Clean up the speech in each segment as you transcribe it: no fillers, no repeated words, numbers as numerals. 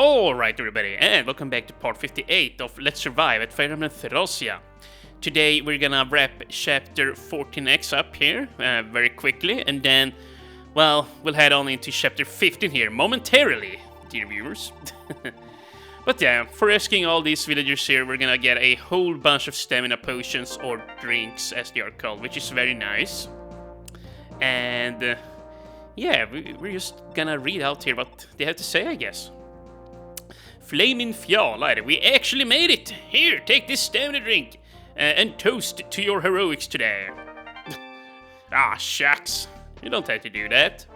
Alright everybody, and welcome back to part 58 of Let's Survive at Fe Thracia. Today we're gonna wrap chapter 14x up here very quickly, and then, well, we'll head on into chapter 15 here momentarily, dear viewers. But yeah, for rescuing all these villagers here, we're gonna get a whole bunch of stamina potions, or drinks as they are called, which is very nice. And yeah, we're just gonna read out here what they have to say, I guess. Flaming Thracia, we actually made it! Here, take this stamina drink and toast to your heroics today. Ah, shucks. You don't have to do that.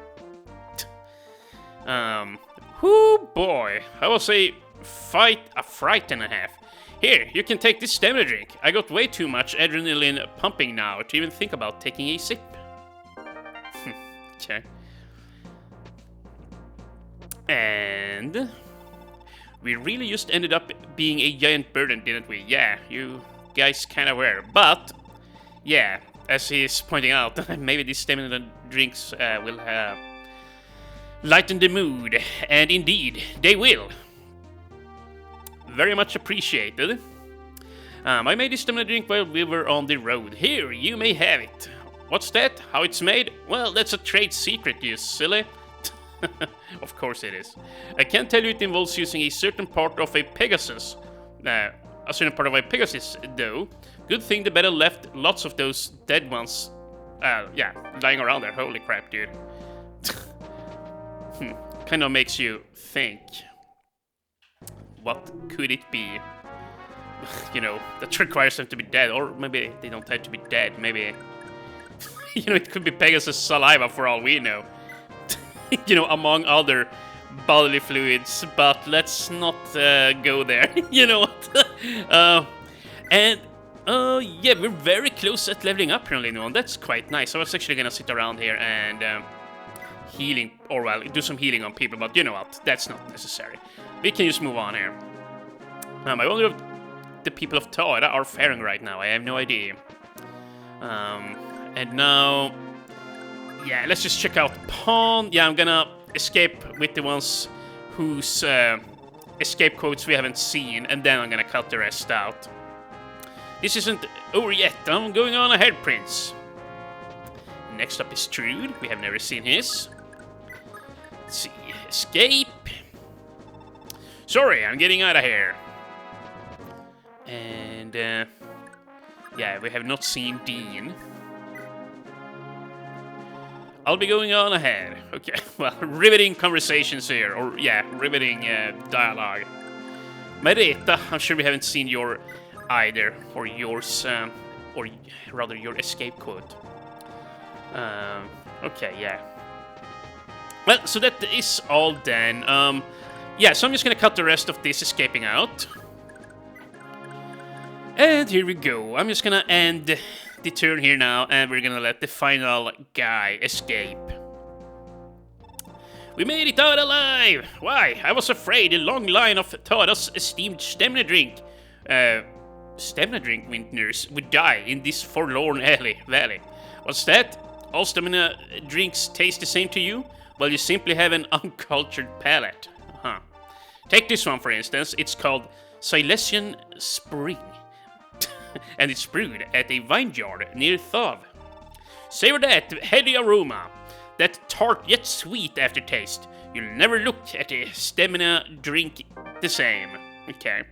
Whoo boy, I was a fright and a half. Here, you can take this stamina drink. I got way too much adrenaline pumping now to even think about taking a sip. Okay. And we really just ended up being a giant burden, didn't we? Yeah, you guys kind of were. But, yeah, as he's pointing out, maybe these stamina drinks will lighten the mood. And indeed, they will. Very much appreciated. I made this stamina drink while we were on the road. Here, you may have it. What's that? How it's made? Well, that's a trade secret, you silly. Of course it is. I can't tell you it involves using a certain part of a Pegasus. Though. Good thing the battle left lots of those dead ones, yeah, lying around there. Holy crap, dude. Kind of makes you think. What could it be? You know, that requires them to be dead. Or maybe they don't have to be dead. Maybe, you know, it could be Pegasus saliva for all we know. You know, among other bodily fluids, but let's not go there. You know what? Yeah, we're very close at leveling up here on Lane 1. That's quite nice. I was actually gonna sit around here and healing, or well, do some healing on people, but you know what? That's not necessary. We can just move on here. I wonder if the people of Thracia are faring right now. I have no idea. And now, yeah, let's just check out Pawn. Yeah, I'm gonna escape with the ones whose escape codes we haven't seen, and then I'm gonna cut the rest out. This isn't over yet. I'm going on ahead, Prince. Next up is Trude. We have never seen his. Let's see. Escape. Sorry, I'm getting out of here. And, yeah, we have not seen Dean. I'll be going on ahead. Okay, well, riveting conversations here. Or, yeah, riveting dialogue. Marita, I'm sure we haven't seen your either. Or yours, or rather your escape code. Okay, yeah. Well, so that is all then. Yeah, so I'm just gonna cut the rest of this escaping out. And here we go. I'm just gonna end the turn here now, and we're gonna let the final guy escape. We made it out alive! Why? I was afraid the long line of Thracia's esteemed stamina drink vintners would die in this forlorn valley. What's that? All stamina drinks taste the same to you? Well, you simply have an uncultured palate. Huh. Take this one, for instance. It's called Silesian Spring. And it's brewed at a vineyard near Thracia. Savor that heady aroma, that tart yet sweet aftertaste. You'll never look at a stamina drink the same. Okay.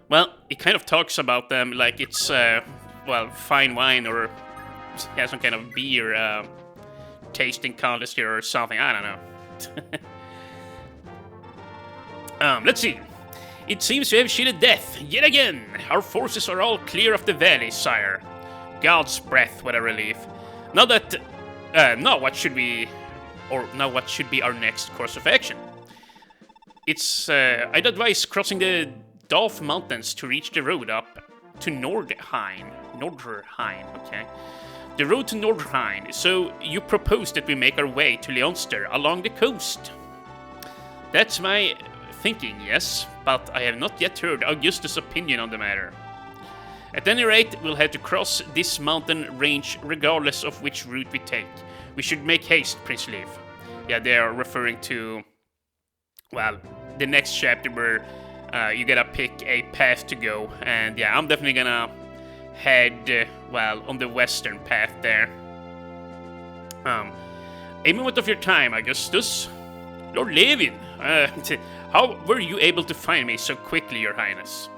Well, it kind of talks about them like it's, well, fine wine or yeah, some kind of beer tasting contest here or something. I don't know. Let's see. It seems we have cheated death, yet again. Our forces are all clear of the valley, sire. God's breath, what a relief. Now what should be our next course of action? It's, I'd advise crossing the Dolph Mountains to reach the road up to Nordrhein, okay. The road to Nordrhein, so you propose that we make our way to Leonster along the coast. That's my thinking, yes, but I have not yet heard Augustus' opinion on the matter. At any rate, we'll have to cross this mountain range regardless of which route we take. We should make haste, Prince Leaf. Yeah, they are referring to well, the next chapter where you gotta pick a path to go. And yeah, I'm definitely gonna head, well, on the western path there. A moment of your time, Augustus. Lord Levin, how were you able to find me so quickly, Your Highness?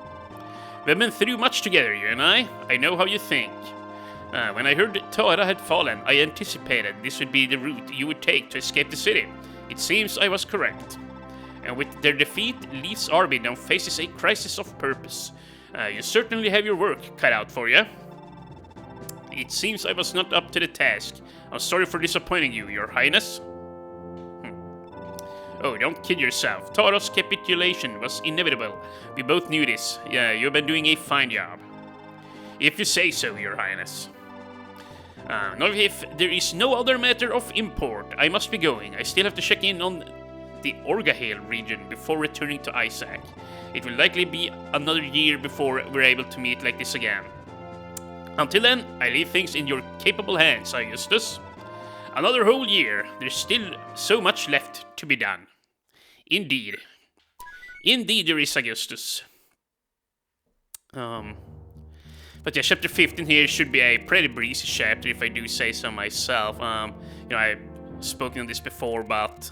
We've been through much together, you and I. I know how you think. When I heard Tara had fallen, I anticipated this would be the route you would take to escape the city. It seems I was correct. And with their defeat, Leif's army now faces a crisis of purpose. You certainly have your work cut out for you. It seems I was not up to the task. I'm sorry for disappointing you, Your Highness. Oh, don't kid yourself. Tara's capitulation was inevitable. We both knew this. Yeah, you've been doing a fine job. If you say so, Your Highness. Now, if there is no other matter of import, I must be going. I still have to check in on the Orgahale region before returning to Isaac. It will likely be another year before we're able to meet like this again. Until then, I leave things in your capable hands, Augustus. Another whole year. There's still so much left to be done. Indeed. Indeed there is, Augustus. But yeah, chapter 15 here should be a pretty breezy chapter, if I do say so myself. You know, I've spoken on this before, but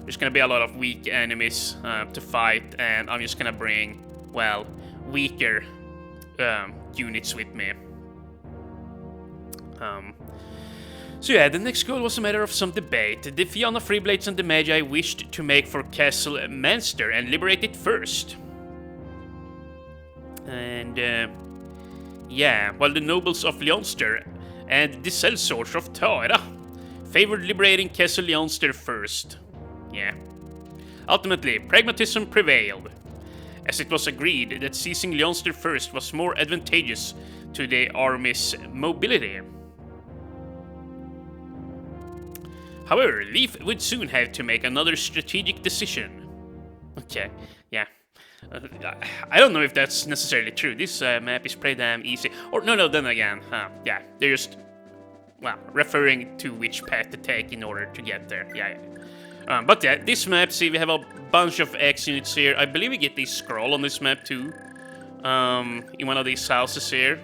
there's gonna be a lot of weak enemies to fight, and I'm just gonna bring, well, weaker units with me. So yeah, the next goal was a matter of some debate. The Fianna Freeblades and the Magi wished to make for Castle Manster and liberate it first. And yeah, while the nobles of Leonster and the sellswords of Tara favored liberating Castle Leonster first. Yeah. Ultimately, pragmatism prevailed, as it was agreed that seizing Leonster first was more advantageous to the army's mobility. However, Leif would soon have to make another strategic decision. Okay, yeah. I don't know if that's necessarily true. This map is pretty damn easy. Or, no, then again, yeah, they're just, well, referring to which path to take in order to get there. Yeah. But yeah, this map, see, we have a bunch of X units here. I believe we get the scroll on this map too. In one of these houses here.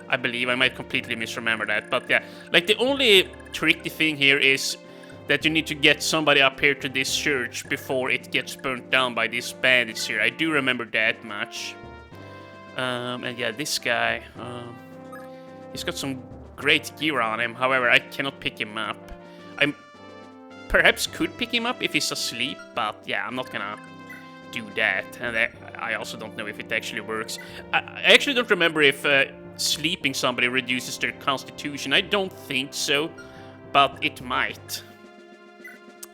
I believe, I might completely misremember that. But yeah, like the only tricky thing here is that you need to get somebody up here to this church before it gets burnt down by these bandits here. I do remember that much. And yeah, this guy, he's got some great gear on him. However, I cannot pick him up. I perhaps could pick him up if he's asleep, but yeah, I'm not gonna do that. And I also don't know if it actually works. I actually don't remember if sleeping somebody reduces their constitution. I don't think so, but it might.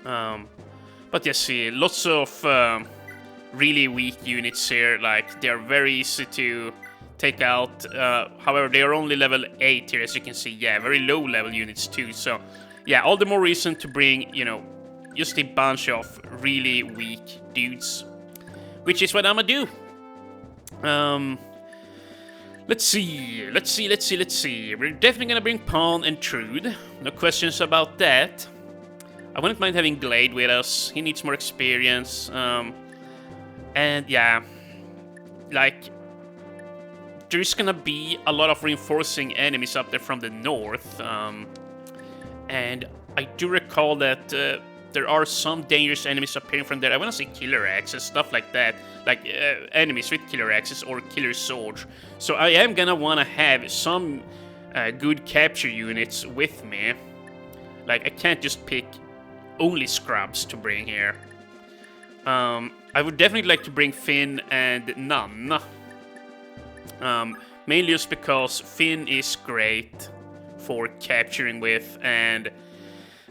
But yeah, see, lots of really weak units here. Like, they're very easy to take out. However, they are only level 8 here, as you can see. Yeah, very low level units too. So yeah, all the more reason to bring, you know, just a bunch of really weak dudes, which is what I'm gonna do. Let's see. We're definitely gonna bring Pawn and Trude. No questions about that. I wouldn't mind having Glade with us. He needs more experience. And yeah, like, there's gonna be a lot of reinforcing enemies up there from the north. And I do recall that there are some dangerous enemies appearing from there. I want to say killer axes, stuff like that. Like enemies with killer axes or killer swords. So I am gonna want to have some good capture units with me. Like, I can't just pick only scrubs to bring here. I would definitely like to bring Finn and Nun. Mainly just because Finn is great for capturing with, and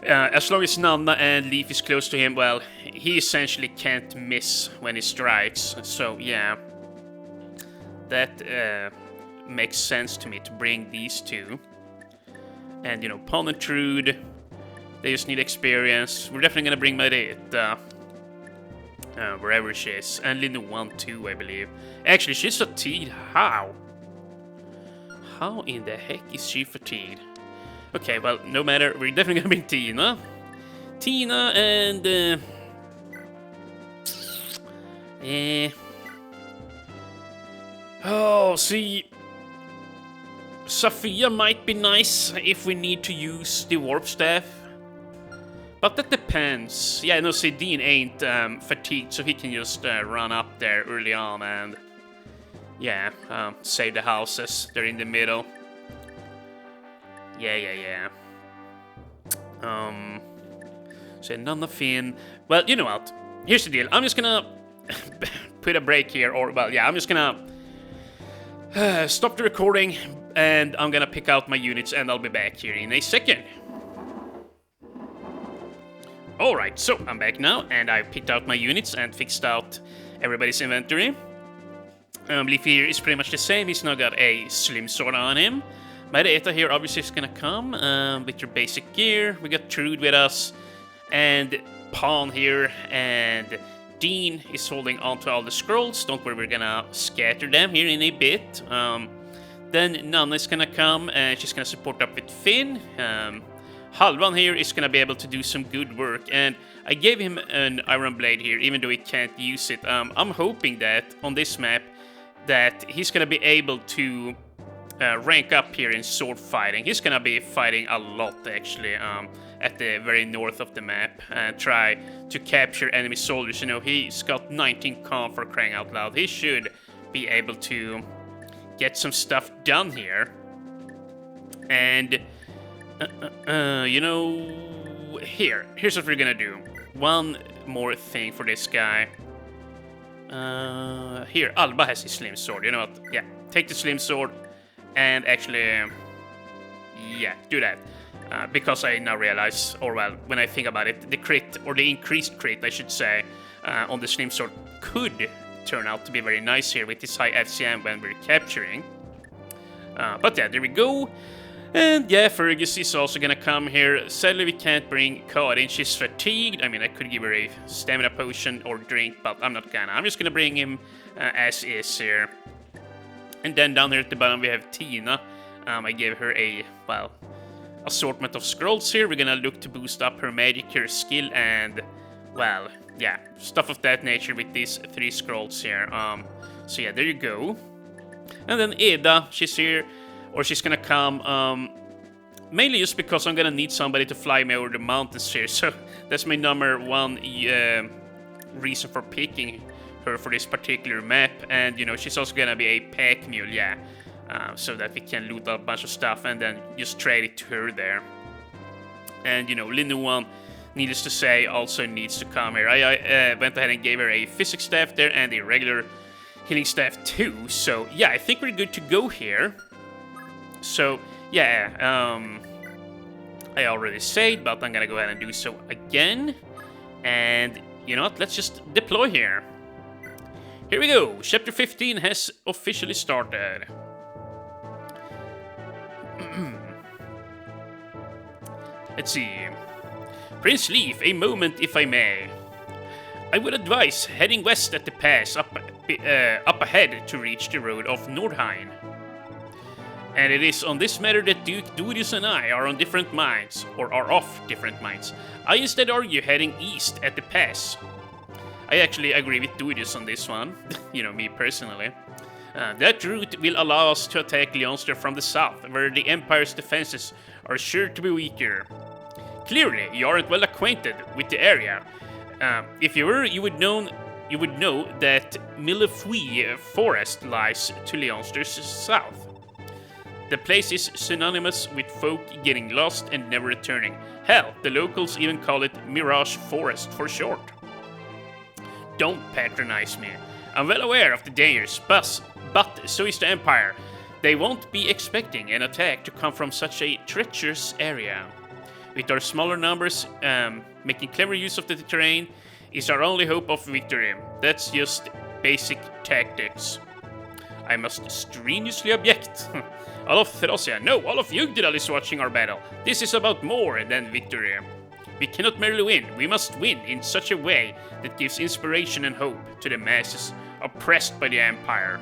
as long as Nanna and Leif is close to him, well, he essentially can't miss when he strikes. So yeah, that makes sense to me to bring these two. And, you know, Pawn and Trude, they just need experience. We're definitely gonna bring Marita, wherever she is, and Linda 1 too, I believe. Actually, she's fatigued. How? How in the heck is she fatigued? Okay, well, no matter. We're definitely gonna bring Tina. Tina and Oh, see... Sophia might be nice if we need to use the warp staff. But that depends. Yeah, no, see, Dean ain't fatigued, so he can just run up there early on and... Yeah, save the houses. They're in the middle. Yeah. So none of Finn. Well, you know what? Here's the deal. I'm just gonna put a break here, or well, yeah, I'm just gonna stop the recording, and I'm gonna pick out my units, and I'll be back here in a second. Alright, so I'm back now, and I've picked out my units and fixed out everybody's inventory. Leaf here is pretty much the same. He's now got a slim sword on him. Marietta here obviously is gonna come with your basic gear. We got Trude with us, and Pawn here, and Dean is holding onto all the scrolls. Don't worry, we're gonna scatter them here in a bit. Then Nana is gonna come, and she's gonna support up with Finn. Halvan here is gonna be able to do some good work, and I gave him an iron blade here, even though he can't use it. I'm hoping that on this map that he's gonna be able to rank up here in sword fighting. He's gonna be fighting a lot actually at the very north of the map and try to capture enemy soldiers. You know, he's got 19 con for crying out loud. He should be able to get some stuff done here. And you know, here's what we're gonna do. One more thing for this guy. Here, Alba has his slim sword. You know what? Yeah, take the slim sword and actually, yeah, do that. Because I now realize, or well, when I think about it, the crit, or the increased crit, I should say, on the slim sword could turn out to be very nice here with this high FCM when we're capturing. But yeah, there we go. And yeah, Fergus is also gonna come here. Sadly, we can't bring Karin. She's fatigued. I mean, I could give her a stamina potion or drink, but I'm not gonna. I'm just gonna bring him as is here. And then down here at the bottom, we have Tina. I gave her a, well, assortment of scrolls here. We're gonna look to boost up her magic, her skill, and, well, yeah, stuff of that nature with these 3 scrolls here. So yeah, there you go. And then Eda, she's here. Or she's gonna come, mainly just because I'm gonna need somebody to fly me over the mountains here. So that's my number 1 reason for picking her for this particular map. And, you know, she's also gonna be a pack mule, yeah. So that we can loot a bunch of stuff and then just trade it to her there. And, you know, Linuan, needless to say, also needs to come here. I went ahead and gave her a physics staff there and a regular healing staff too. So, yeah, I think we're good to go here. So, yeah, I already said, but I'm gonna go ahead and do so again. And, you know what, let's just deploy here. Here we go, Chapter 15 has officially started. Let's see. Prince Leaf, a moment if I may. I would advise heading west at the pass up ahead to reach the road of Nordheim. And it is on this matter that Duke Durius and I are on different minds, or are off different minds. I instead argue heading east at the pass. I actually agree with Durius on this one, you know, me personally. That route will allow us to attack Leonster from the south, where the Empire's defenses are sure to be weaker. Clearly, you aren't well acquainted with the area. If you were, you would know that Millefeuille Forest lies to Leonster's south. The place is synonymous with folk getting lost and never returning. Hell, the locals even call it Mirage Forest for short. Don't patronize me. I'm well aware of the dangers, but so is the Empire. They won't be expecting an attack to come from such a treacherous area. With our smaller numbers, making clever use of the terrain is our only hope of victory. That's just basic tactics. I must strenuously object. All of Thracia, no, all of Yugdral is watching our battle. This is about more than victory. We cannot merely win, we must win in such a way that gives inspiration and hope to the masses oppressed by the Empire.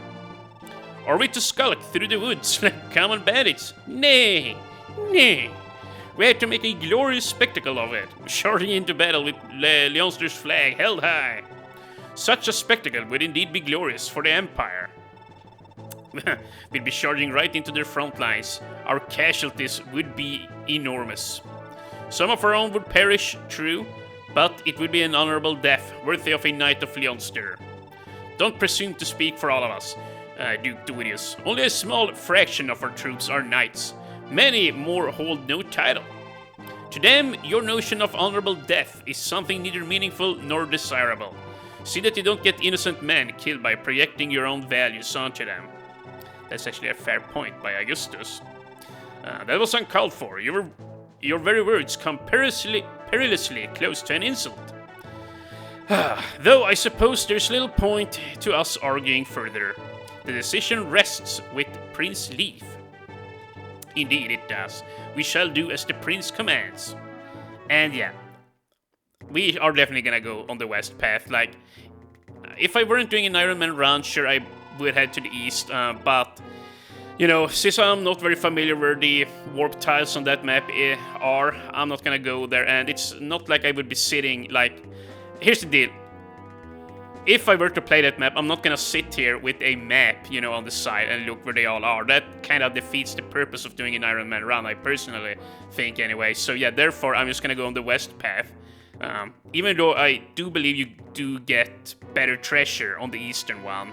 Are we to skulk through the woods like common bandits? Nay, nay. We have to make a glorious spectacle of it, charging into battle with Leonster's flag held high. Such a spectacle would indeed be glorious for the Empire. We'd be charging right into their front lines. Our casualties would be enormous. Some of our own would perish, true, but it would be an honorable death, worthy of a Knight of Leonster. Don't presume to speak for all of us, Duke Durius. Only a small fraction of our troops are knights. Many more hold no title. To them, your notion of honorable death is something neither meaningful nor desirable. See that you don't get innocent men killed by projecting your own values onto them. That's actually a fair point by Augustus. That was uncalled for. Your very words come perilously close to an insult. Though I suppose there's little point to us arguing further. The decision rests with Prince Leaf. Indeed it does. We shall do as the Prince commands. And yeah, we are definitely gonna go on the west path. Like, if I weren't doing an Ironman run, sure, I would head to the east, but you know, since I'm not very familiar where the warp tiles on that map are, I'm not gonna go there, and it's not like I would be sitting, like, here's the deal. If I were to play that map, I'm not gonna sit here with a map, you know, on the side and look where they all are. That kind of defeats the purpose of doing an Ironman run, I personally think anyway. So yeah, therefore, I'm just gonna go on the west path. Even though I do believe you do get better treasure on the eastern one,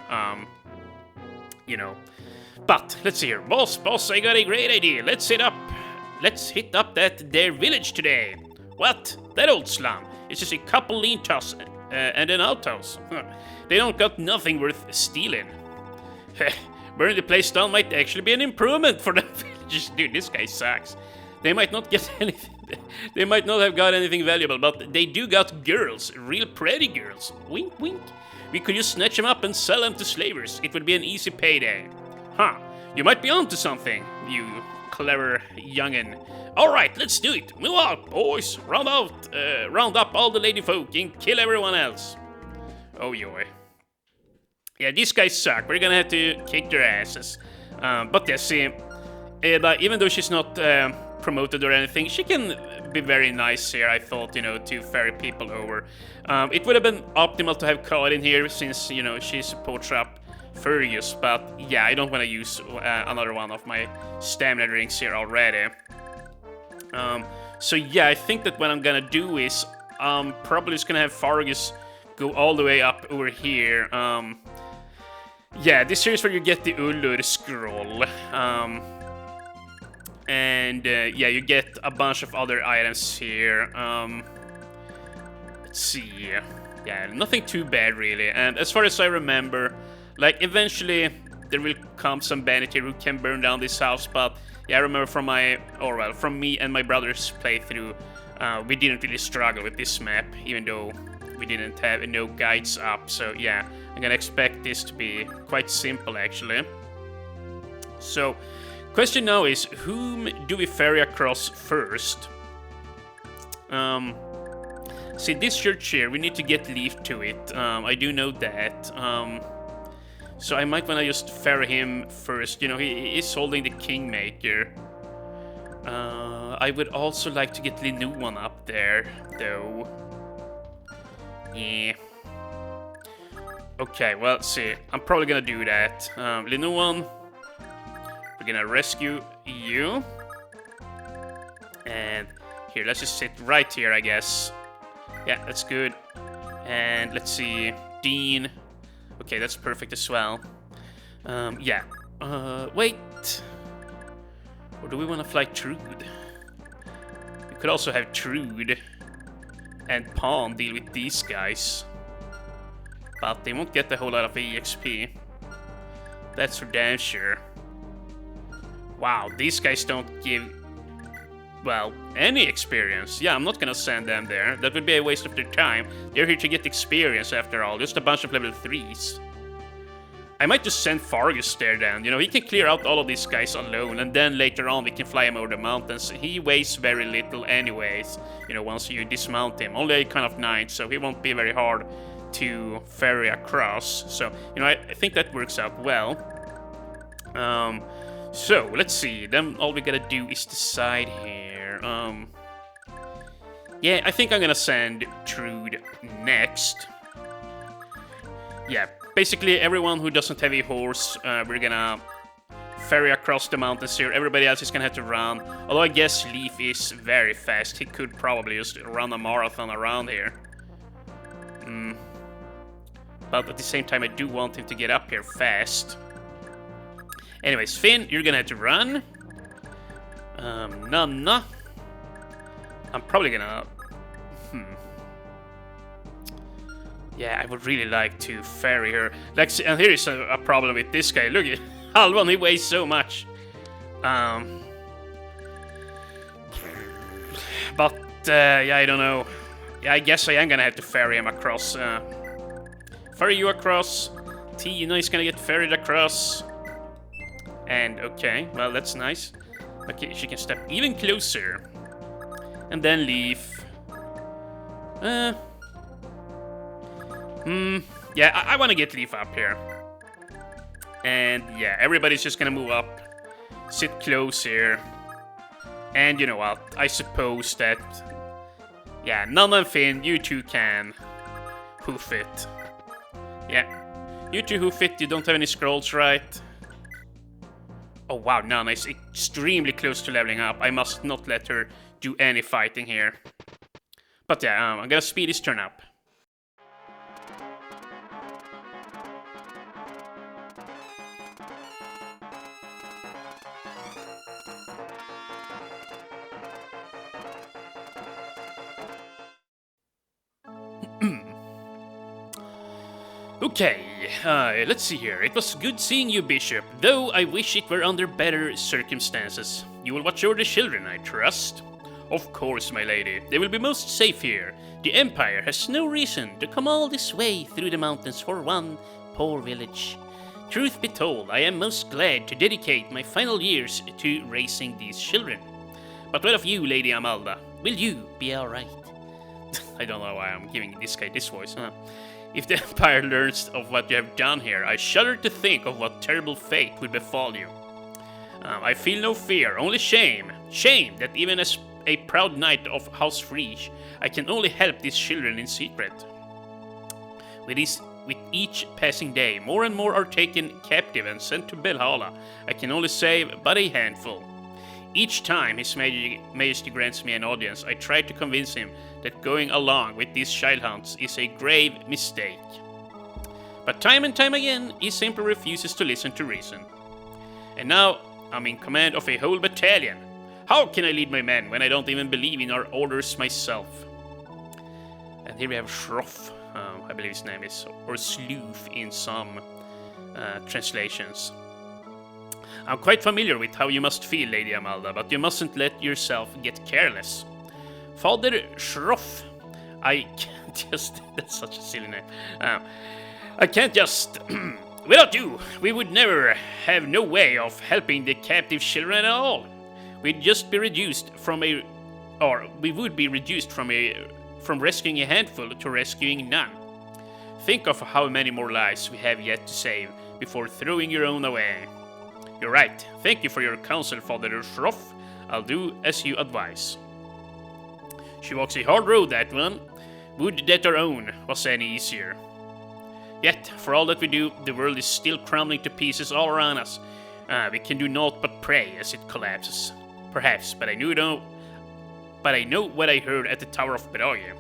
you know. But, let's see here. Boss, I got a great idea. Let's hit up that there village today. What? That old slum. It's just a couple lean toss and an outhouse. They don't got nothing worth stealing. Burning the place down might actually be an improvement for the villagers. Dude, this guy sucks. They might not get anything. They might not have got anything valuable, but they do got girls. Real pretty girls. Wink, wink. We could just snatch them up and sell them to slavers. It would be an easy payday. Huh, you might be onto something, you clever youngin'. Alright, let's do it. Move out, boys. Round up all the lady folk and kill everyone else. Oh, yoy. Yeah, these guys suck. We're gonna have to kick their asses. But yeah, see, even though she's not promoted or anything, she can be very nice here, I thought, you know, to ferry people over. It would have been optimal to have Cod in here, since, you know, she supports up Fergus, but yeah, I don't want to use another one of my stamina drinks here already. So yeah, I think that what I'm gonna do is probably just gonna have Fergus go all the way up over here. Yeah, this here is where you get the Ullur scroll. And yeah, you get a bunch of other items here. Let's see. Yeah, nothing too bad really. And as far as I remember, like, eventually there will come some bandit here who can burn down this house, but yeah, I remember from from me and my brother's playthrough, we didn't really struggle with this map, even though we didn't have no guides up. So yeah, I'm gonna expect this to be quite simple actually. So, question now is, whom do we ferry across first? See, this church here, we need to get Leaf to it. I do know that. So I might want to just ferry him first. You know, he is holding the Kingmaker. I would also like to get Linuan up there, though. Yeah. Okay, well, see, I'm probably gonna do that. Linuan, we're gonna rescue you. And here, let's just sit right here, I guess. Yeah, that's good. And let's see, Dean. Okay, that's perfect as well. Yeah. Wait. Or do we want to fly Trude? We could also have Trude and Pawn deal with these guys. But they won't get a whole lot of EXP. That's for damn sure. Wow, these guys don't give, well, any experience. Yeah, I'm not gonna send them there. That would be a waste of their time. They're here to get experience after all. Just a bunch of level 3s. I might just send Fargus there then. You know, he can clear out all of these guys alone, and then later on we can fly him over the mountains. He weighs very little anyways, you know, once you dismount him. Only a kind of 9, so he won't be very hard to ferry across. So, you know, I think that works out well. So, let's see. Then all we gotta do is decide here. Yeah, I think I'm gonna send Trude next. yeah, basically everyone who doesn't have a horse, we're gonna ferry across the mountains here. Everybody else is gonna have to run. Although I guess Leaf is very fast. He could probably just run a marathon around here. But at the same time, I do want him to get up here fast. Anyways, Finn, you're gonna have to run. Nanna. I'm probably gonna... Yeah, I would really like to ferry her. Like, and here is a problem with this guy. Look at Alvan, he weighs so much. But, yeah, I don't know. Yeah, I guess I am gonna have to ferry him across. Ferry you across. T, you know he's gonna get ferried across. And, okay, well, that's nice. Okay, she can step even closer. And then Leaf. Yeah, I want to get Leaf up here. And yeah, everybody's just gonna move up. Sit close here. And you know what? I suppose that... Yeah, Nana and Finn, you two can hoof it. Yeah. You two hoof it, you don't have any scrolls, right? Oh wow, Nana is extremely close to leveling up. I must not let her do any fighting here. But yeah, I'm gonna speed his turn up. Okay, let's see here. It was good seeing you, Bishop, though I wish it were under better circumstances. You will watch over the children, I trust? Of course, my lady. They will be most safe here. The Empire has no reason to come all this way through the mountains for one poor village. Truth be told, I am most glad to dedicate my final years to raising these children. But what of you, Lady Amalda? Will you be alright? I don't know why I'm giving this guy this voice, huh? If the Empire learns of what you have done here, I shudder to think of what terrible fate will befall you. I feel no fear, only shame. Shame that even as a proud knight of House Friege, I can only help these children in secret. With each passing day, more and more are taken captive and sent to Belhala. I can only save but a handful. Each time His Majesty grants me an audience, I try to convince him that going along with these child hunts is a grave mistake. But time and time again, he simply refuses to listen to reason. And now, I'm in command of a whole battalion. How can I lead my men when I don't even believe in our orders myself? And here we have Shroff, I believe his name is, or Sloof in some translations. I'm quite familiar with how you must feel, Lady Amalda, but you mustn't let yourself get careless. Father Shroff, I can't just... That's such a silly name. I can't just... Without you, we would never have no way of helping the captive children at all. We'd just be reduced from a... Or we would be reduced from rescuing a handful to rescuing none. Think of how many more lives we have yet to save before throwing your own away. You're right. Thank you for your counsel, Father Shroff. I'll do as you advise. She walks a hard road, that one. Would that our own was any easier. Yet, for all that we do, the world is still crumbling to pieces all around us. We can do naught but pray as it collapses. Perhaps, but I know what I heard at the Tower of Brage.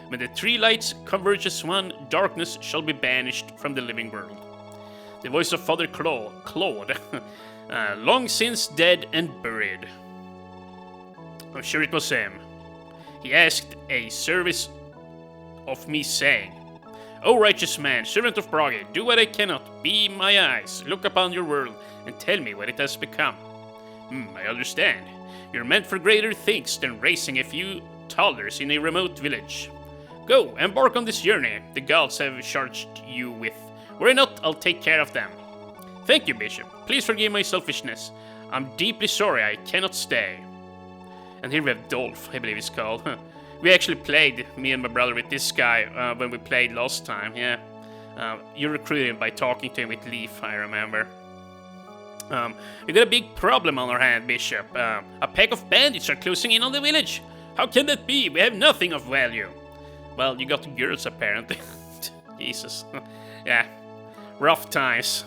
When the three lights converge as one, darkness shall be banished from the living world. The voice of Father Claude, long since dead and buried. I'm sure it was him. He asked a service of me, saying, O righteous man, servant of Brage, do what I cannot. Be my eyes, look upon your world, and tell me what it has become. I understand. You're meant for greater things than raising a few toddlers in a remote village. Go, embark on this journey the gods have charged you with. Were I not, I'll take care of them. Thank you, Bishop. Please forgive my selfishness. I'm deeply sorry I cannot stay. And here we have Dolph, I believe it's called. We actually played, me and my brother, with this guy when we played last time, yeah. You recruited him by talking to him with Leaf, I remember. We got a big problem on our hand, Bishop. A pack of bandits are closing in on the village. How can that be? We have nothing of value. Well, you got the girls, apparently. Jesus. Yeah, rough times.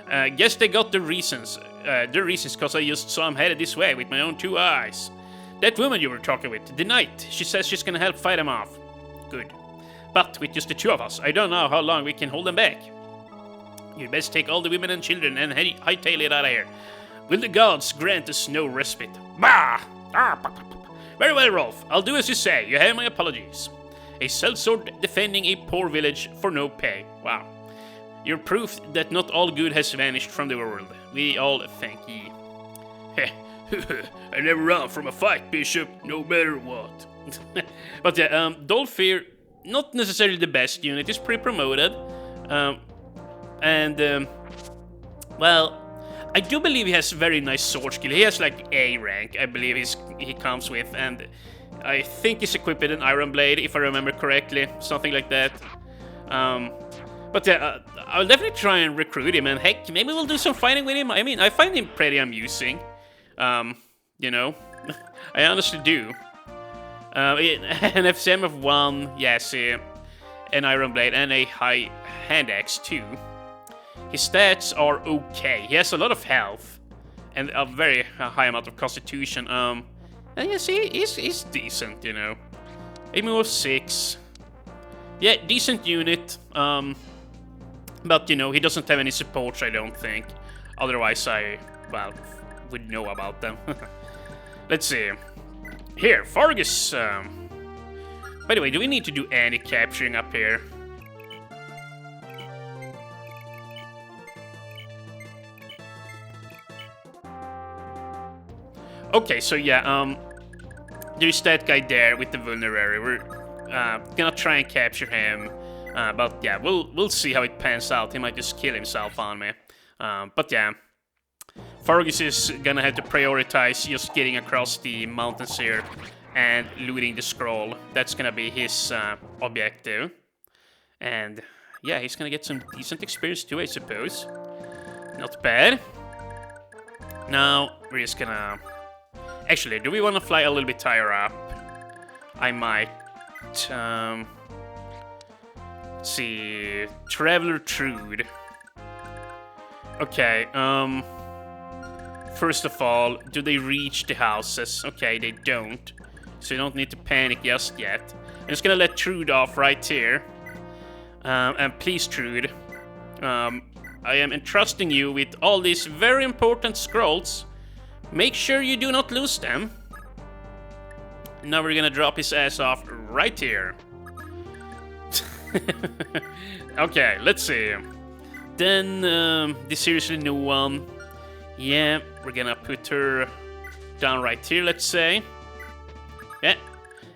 Guess they got the reasons. The reasons because I just saw him headed this way with my own 2 eyes. That woman you were talking with, the knight, she says she's gonna help fight him off. Good. But with just the 2 of us, I don't know how long we can hold them back. You'd best take all the women and children and hightail it out of here. Will the gods grant us no respite? Bah! Very well, Rolf. I'll do as you say. You have my apologies. A sellsword defending a poor village for no pay. Wow. You're proof that not all good has vanished from the world. We all thank ye. I never run from a fight, Bishop, no matter what. But yeah, Dolfir, not necessarily the best unit, is pre-promoted. Well, I do believe he has very nice sword skill. He has like A rank, I believe he comes with, and I think he's equipped with an iron blade, if I remember correctly, something like that. But yeah, I'll definitely try and recruit him, and heck, maybe we'll do some fighting with him. I mean, I find him pretty amusing. You know, I honestly do. An FCM of 1, yes, an iron blade, and a high hand axe too. His stats are okay. He has a lot of health and a very high amount of constitution. And yes, he's decent, you know. A move of 6. Yeah, decent unit. But you know, he doesn't have any supports, I don't think. Otherwise, I would know about them. Let's see. Here, Fargus. By the way, do we need to do any capturing up here? Okay, so yeah, there's that guy there with the vulnerary. We're gonna try and capture him, but yeah, we'll see how it pans out. He might just kill himself on me. But yeah, Fargus is gonna have to prioritize just getting across the mountains here and looting the scroll. That's gonna be his objective. And yeah, he's gonna get some decent experience too, I suppose. Not bad. Now, we're just gonna... Actually, do we want to fly a little bit higher up? I might. Let's see. Traveler Trude. Okay, first of all, do they reach the houses? Okay, they don't. So you don't need to panic just yet. I'm just gonna let Trude off right here. And please, Trude. I am entrusting you with all these very important scrolls. Make sure you do not lose them. Now we're gonna drop his ass off right here. Okay, let's see. Then, the seriously new one. Yeah, we're gonna put her down right here, let's say. Yeah.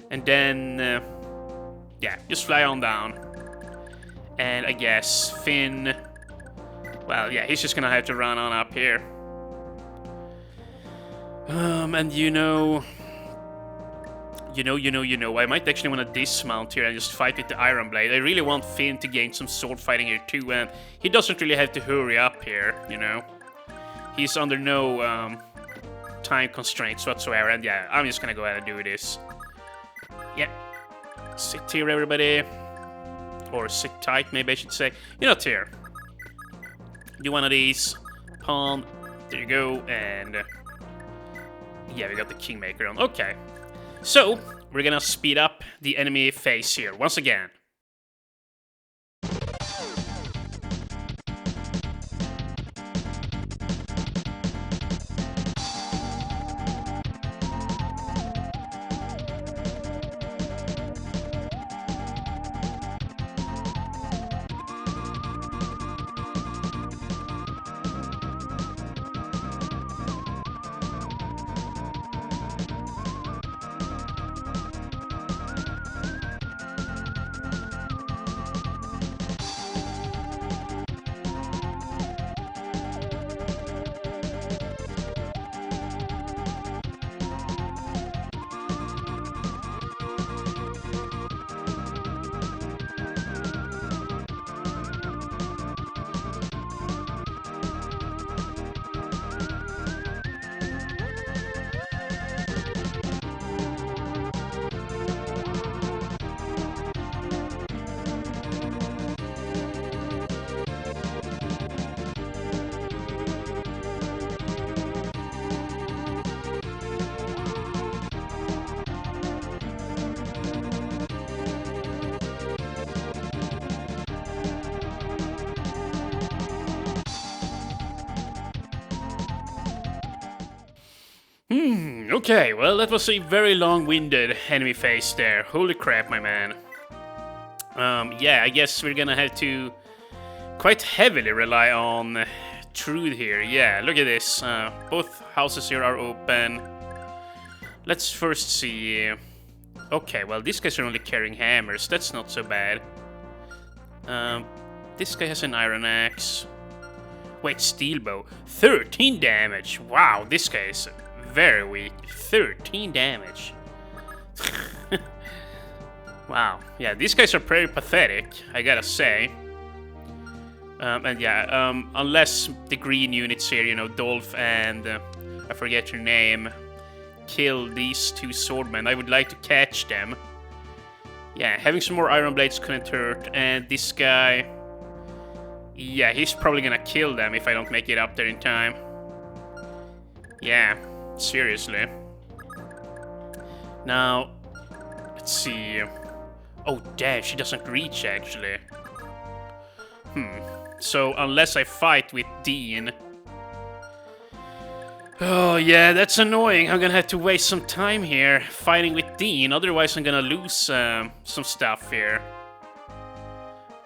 And then, yeah, just fly on down. And I guess Finn... Well, yeah, he's just gonna have to run on up here. And you know, I might actually want to dismount here and just fight with the Iron Blade. I really want Finn to gain some sword fighting here too, and he doesn't really have to hurry up here, you know. He's under no time constraints whatsoever, and yeah, I'm just gonna go ahead and do this. Yeah. Sit here, everybody. Or sit tight, maybe I should say. You're not here. Do one of these. Pawn. There you go, and... yeah, we got the Kingmaker on. Okay. So, we're gonna speed up the enemy phase here once again. Okay, well, that was a very long-winded enemy phase there. Holy crap, my man. Yeah, I guess we're gonna have to quite heavily rely on truth here. Yeah, look at this. Both houses here are open. Let's first see. Okay, well, these guys are only carrying hammers. That's not so bad. This guy has an iron axe. Wait, steel bow. 13 damage. Wow, this guy is very weak. 13 damage. Wow. Yeah, these guys are pretty pathetic, I gotta say. And yeah, unless the green units here, you know, Dolph and I forget your name, kill these two swordmen, I would like to catch them. Yeah, having some more iron blades couldn't hurt. And this guy, yeah, he's probably gonna kill them if I don't make it up there in time. Yeah, seriously. Now, let's see. Oh, damn, she doesn't reach, actually. So, unless I fight with Dean... Oh, yeah, that's annoying. I'm gonna have to waste some time here fighting with Dean, otherwise I'm gonna lose some stuff here.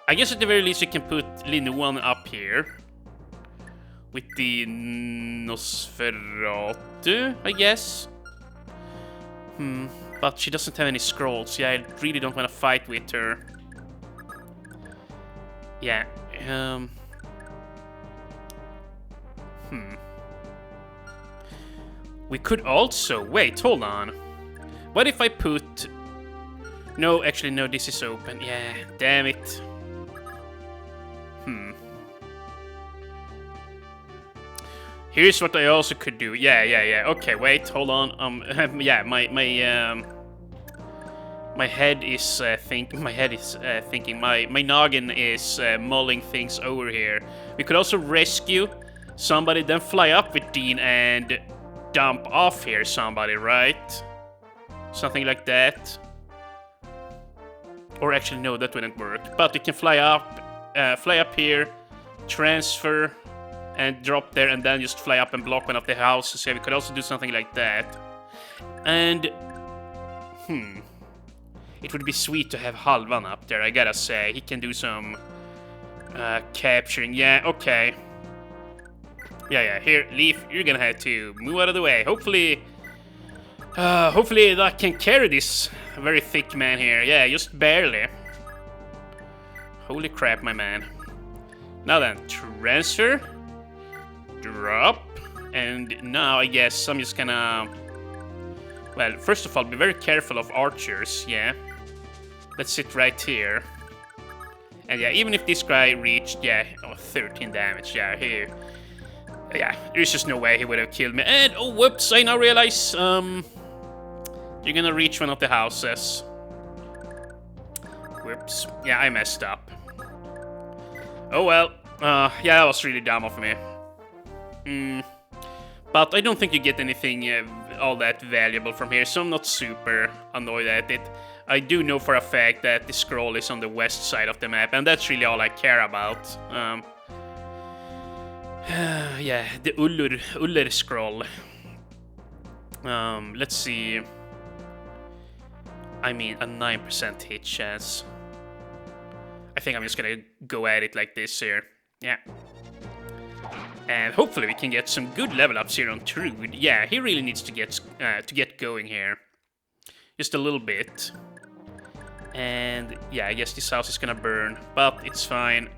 I guess at the very least you can put Linuan up here. With the Nosferatu, I guess. But she doesn't have any scrolls. Yeah, I really don't want to fight with her. Yeah, We could also... Wait, hold on. What if I put... No, actually, no, this is open. Yeah, damn it. Here's what I also could do. Yeah. Okay, wait, hold on. Yeah, my head is thinking. My noggin is mulling things over here. We could also rescue somebody, then fly up with Dean and dump off here somebody, right? Something like that. Or actually, no, that wouldn't work. But we can fly up here, transfer, and drop there, and then just fly up and block one of the houses. Yeah, we could also do something like that. And it would be sweet to have Halvan up there, I gotta say. He can do some capturing. Yeah, okay. Yeah, here, Leaf, you're gonna have to move out of the way. Hopefully that can carry this very thick man here. Yeah, just barely. Holy crap, my man. Now then, transfer, drop, and now I guess I'm just gonna... Well, first of all, be very careful of archers, yeah. Let's sit right here. And yeah, even if this guy reached, yeah, 13 damage, yeah, here. Yeah, there's just no way he would have killed me. And, oh, whoops, I now realize, you're gonna reach one of the houses. Whoops. Yeah, I messed up. Oh, well. Yeah, that was really dumb of me. But I don't think you get anything all that valuable from here, so I'm not super annoyed at it. I do know for a fact that the scroll is on the west side of the map, and that's really all I care about. Yeah, the Uller scroll. Let's see. I mean, a 9% hit chance. I think I'm just gonna go at it like this here. Yeah. And hopefully we can get some good level ups here on Trude. Yeah, he really needs to get going here. Just a little bit. And yeah, I guess this house is gonna burn, but it's fine.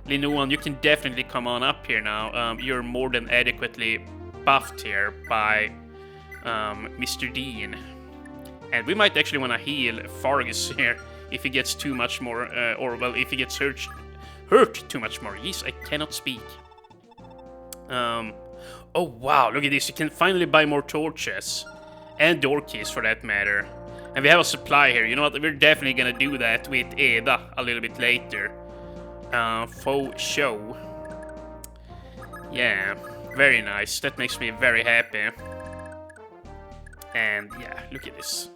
Linuan, you can definitely come on up here now. You're more than adequately buffed here by Mr. Dean. And we might actually want to heal Fargus here if he gets too much more, or well, if he gets hurt too much more. Yes, I cannot speak. Oh wow, look at this. You can finally buy more torches. And door keys for that matter. And we have a supply here. You know what? We're definitely gonna do that with Eda a little bit later. Faux show. Yeah, very nice. That makes me very happy. And yeah, look at this.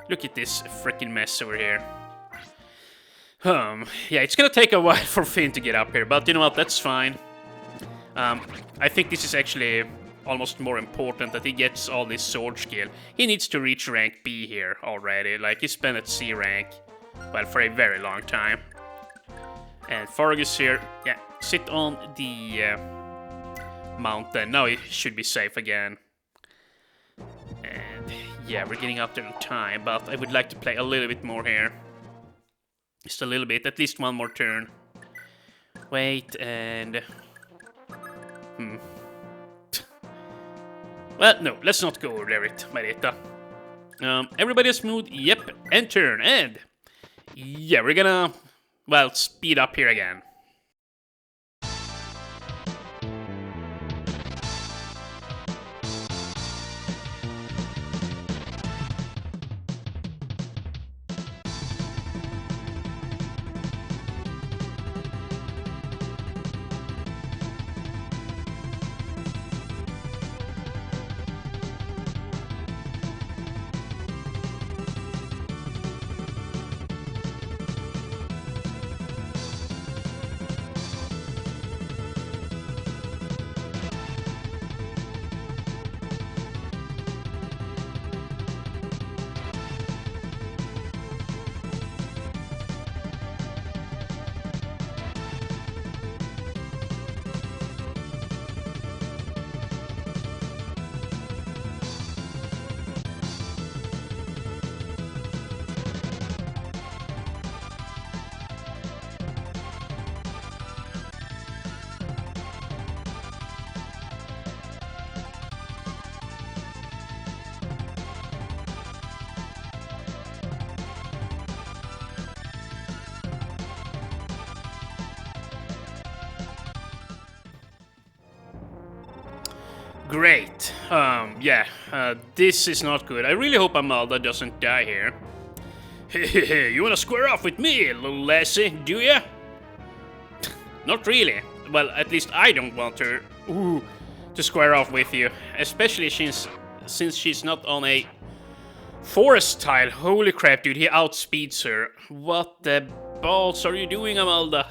Look at this freaking mess over here. Yeah, it's gonna take a while for Finn to get up here, but you know what? That's fine. I think this is actually almost more important that he gets all this sword skill. He needs to reach rank B here already. Like, he's been at C rank, well, for a very long time. And Fargus here, yeah, sit on the mountain. Now he should be safe again. And yeah, we're getting up there in time, but I would like to play a little bit more here. Just a little bit, at least one more turn. Wait, and... Well, no, let's not go over it, Marita. Everybody smooth, yep, and turn, and... Yeah, we're gonna, well, speed up here again. Great. This is not good. I really hope Amalda doesn't die here. You wanna square off with me, little lassie, do ya? Not really. Well, at least I don't want her to square off with you. Especially since she's not on a forest tile. Holy crap, dude, he outspeeds her. What the balls are you doing, Amalda?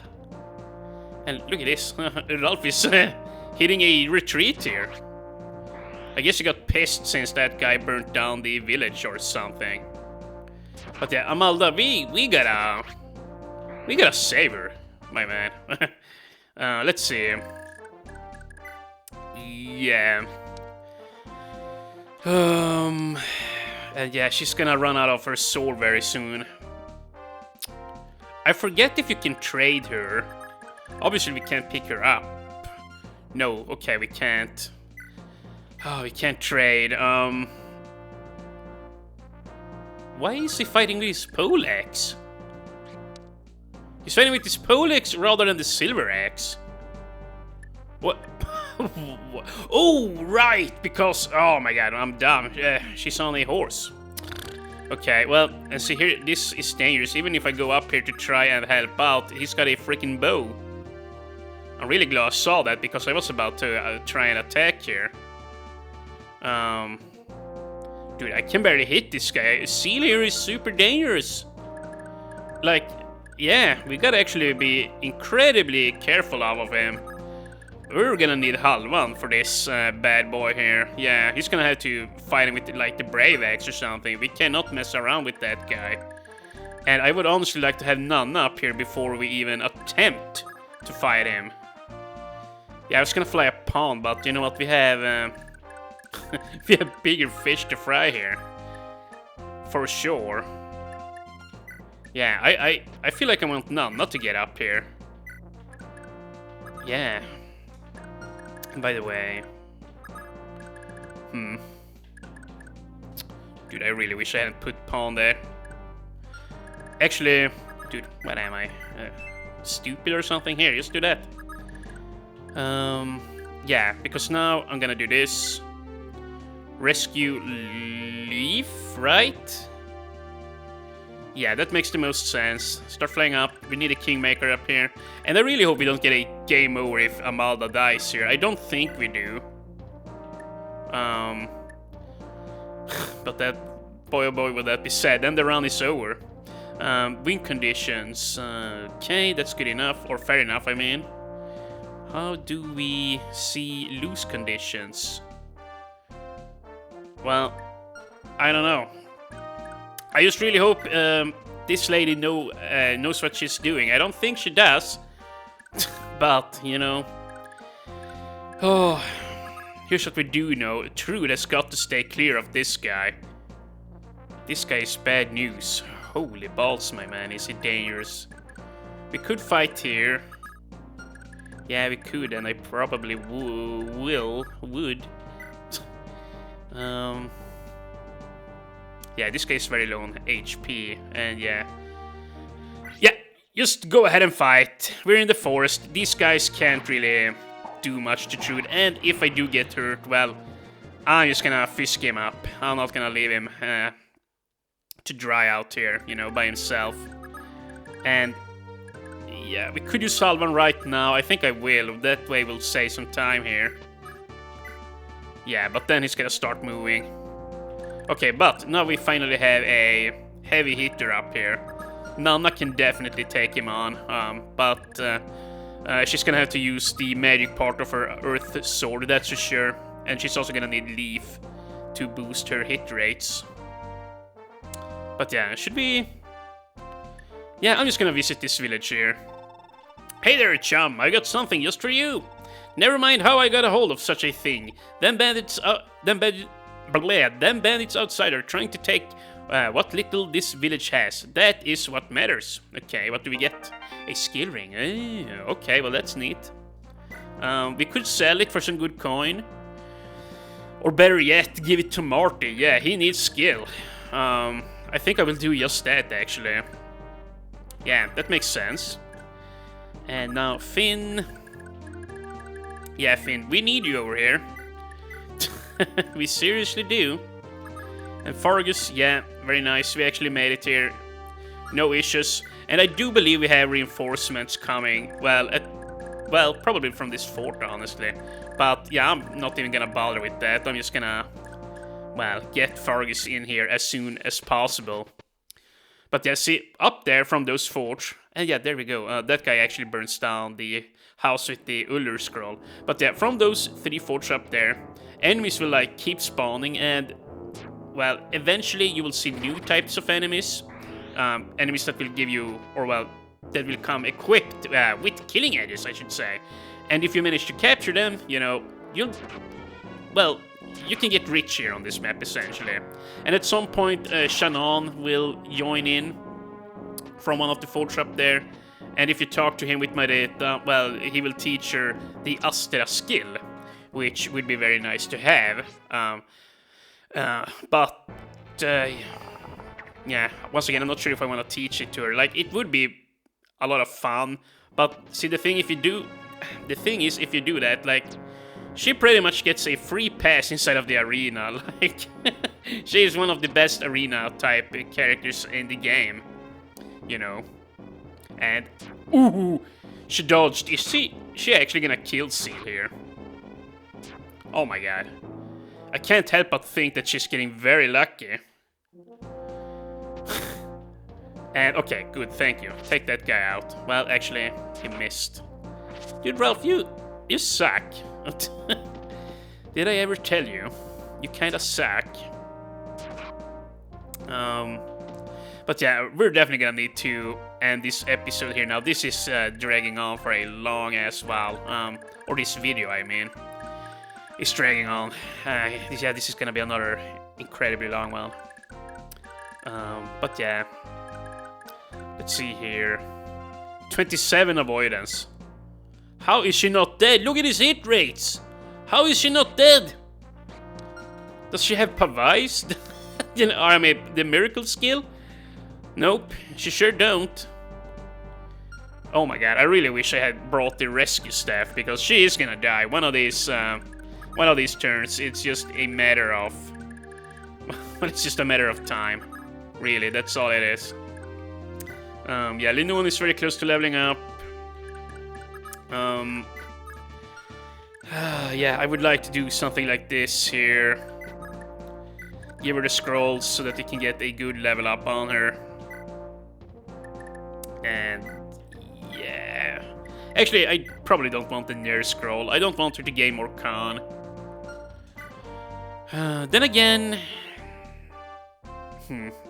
And look at this. Ralph is hitting a retreat here. I guess he got pissed since that guy burnt down the village or something. But yeah, Amalda, we gotta save her, my man. Let's see. Yeah. And yeah, she's gonna run out of her sword very soon. I forget if you can trade her. Obviously, we can't pick her up. No, okay, we can't. Oh, we can't trade. Why is he fighting with his pole axe? He's fighting with his pole axe rather than the silver axe. What? Oh, right, because... Oh my god, I'm dumb. She's on a horse. Okay, well, and see here, this is dangerous. Even if I go up here to try and help out, he's got a freaking bow. I'm really glad I saw that, because I was about to try and attack here. Dude, I can barely hit this guy. Seal here is super dangerous. Like, yeah, we gotta actually be incredibly careful of him. We're gonna need Halvan for this bad boy here. Yeah, he's gonna have to fight him with, like, the Brave Axe or something. We cannot mess around with that guy. And I would honestly like to have Nanna up here before we even attempt to fight him. Yeah, I was gonna fly a pawn, but you know what, we have... we have bigger fish to fry here. For sure. Yeah, I feel like I want Nanna to get up here. Yeah. And by the way... Dude, I really wish I hadn't put pawn there. Actually... Dude, what am I? Stupid or something? Here, just do that. Yeah, because now I'm gonna do this. Rescue Leaf, right? Yeah, that makes the most sense. Start flying up. We need a Kingmaker up here. And I really hope we don't get a game over if Amalda dies here. I don't think we do. But that... Boy oh boy, would that be sad. Then the round is over. Wind conditions. Okay, that's good enough. Or fair enough, I mean. How do we see loose conditions? Well, I don't know. I just really hope this lady knows what she's doing. I don't think she does. But, you know... Oh... Here's what we do know. Trude has got to stay clear of this guy. This guy is bad news. Holy balls, my man. Is he dangerous? We could fight here. Yeah, we could, and I probably would. Yeah, this guy is very low on HP, and yeah. Yeah, just go ahead and fight. We're in the forest. These guys can't really do much to Trude, and if I do get hurt, well, I'm just gonna fisk him up. I'm not gonna leave him to dry out here, you know, by himself. And yeah, we could use Salvan right now. I think I will. That way we'll save some time here. Yeah, but then he's gonna start moving. Okay, but now we finally have a heavy hitter up here. Nanna can definitely take him on, but she's gonna have to use the magic part of her Earth Sword, that's for sure. And she's also gonna need Leaf to boost her hit rates. But yeah, should we... Yeah, I'm just gonna visit this village here. Hey there, chum, I got something just for you. Never mind how I got a hold of such a thing. Them bandits outside are trying to take what little this village has. That is what matters. Okay, what do we get? A skill ring. Okay, well that's neat. We could sell it for some good coin. Or better yet, give it to Marty. Yeah, he needs skill. I think I will do just that, actually. Yeah, that makes sense. And now, Finn. Yeah, Finn, we need you over here. We seriously do. And Fargus, yeah, very nice. We actually made it here. No issues. And I do believe we have reinforcements coming. Well, probably from this fort, honestly. But yeah, I'm not even gonna bother with that. I'm just gonna, well, get Fargus in here as soon as possible. But yeah, see, up there from those forts, and yeah, there we go. That guy actually burns down the house with the Uller scroll. But yeah, from those 3 forts up there, enemies will like keep spawning, and well, eventually you will see new types of enemies. Enemies that will give you, or well, that will come equipped with killing edges, I should say. And if you manage to capture them, you know, you can get rich here on this map, essentially. And at some point, Shannon will join in from one of the forts up there. And if you talk to him with Marita, well, he will teach her the Astra skill, which would be very nice to have. Yeah, once again, I'm not sure if I want to teach it to her. Like, it would be a lot of fun, but see, the thing is, if you do that, like, she pretty much gets a free pass inside of the arena. Like, she is one of the best arena type characters in the game, you know. And ooh, she dodged. Is she actually gonna kill Seal here? Oh my god, I can't help but think that she's getting very lucky. And okay, good, thank you. Take that guy out. Well, actually, he missed. Dude, Ralph, you suck. Did I ever tell you? You kinda suck. But yeah, we're definitely gonna need to end this episode here now. This is dragging on for a long ass while. Or this video, I mean. It's dragging on. Yeah, this is gonna be another incredibly long one. But yeah. Let's see here. 27 avoidance. How is she not dead? Look at his hit rates! How is she not dead? Does she have Pavise? You know, I mean, the miracle skill? Nope, she sure don't. Oh my god, I really wish I had brought the rescue staff, because she is gonna die. One of these turns, it's just a matter of... Well, it's just a matter of time. Really, that's all it is. Yeah, Linoon is very close to leveling up. Yeah, I would like to do something like this here. Give her the scrolls so that they can get a good level up on her. And yeah. Actually, I probably don't want the Nair scroll. I don't want her to gain more con. Then again...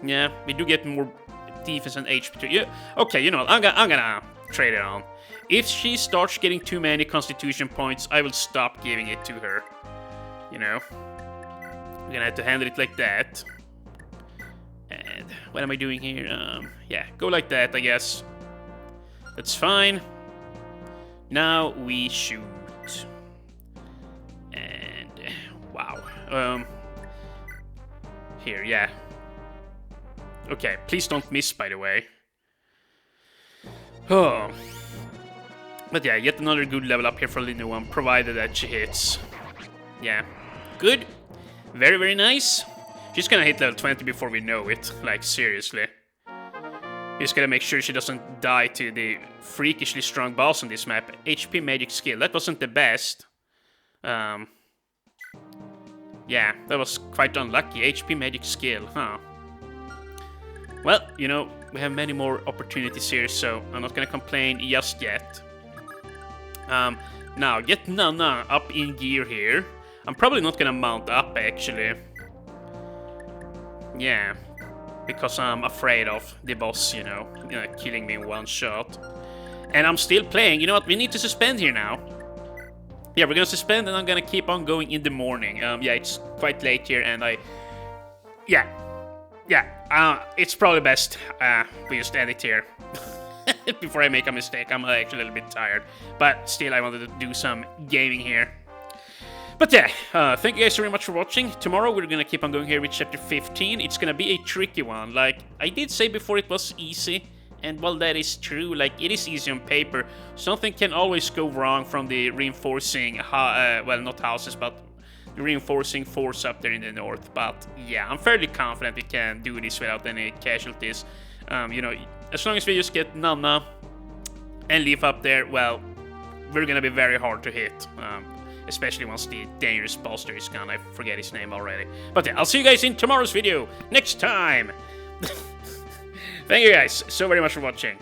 yeah, we do get more defense and HP too. Yeah, okay, you know what, I'm gonna trade it on. If she starts getting too many constitution points, I will stop giving it to her. You know? We're gonna have to handle it like that. And what am I doing here? Yeah, go like that, I guess. That's fine. Now we shoot. And wow. Here, yeah. Okay, please don't miss, by the way. Oh. But yeah, yet another good level up here for Linda 1, provided that she hits. Yeah. Good. Very, very nice. She's gonna hit level 20 before we know it. Like, seriously. Just gotta make sure she doesn't die to the freakishly strong boss on this map. HP magic skill. That wasn't the best. Yeah, that was quite unlucky. HP magic skill, huh? Well, you know, we have many more opportunities here, so I'm not gonna complain just yet. Now, get Nana up in gear here. I'm probably not gonna mount up, actually. Yeah, because I'm afraid of the boss, you know, killing me in one shot. And I'm still playing. You know what? We need to suspend here now. Yeah, we're gonna suspend, and I'm gonna keep on going in the morning. Yeah, it's quite late here, and it's probably best we just end it here. Before I make a mistake. I'm actually a little bit tired. But still, I wanted to do some gaming here. But yeah, thank you guys very much for watching. Tomorrow we're gonna keep on going here with chapter 15. It's gonna be a tricky one. Like, I did say before, it was easy. And while that is true, like, it is easy on paper. Something can always go wrong from the reinforcing, well, not houses, but the reinforcing force up there in the north. But yeah, I'm fairly confident we can do this without any casualties. You know, as long as we just get Nana and Leaf up there, well, we're gonna be very hard to hit. Especially once the dangerous boss there is gone. I forget his name already. But yeah, I'll see you guys in tomorrow's video next time. Thank you guys so very much for watching.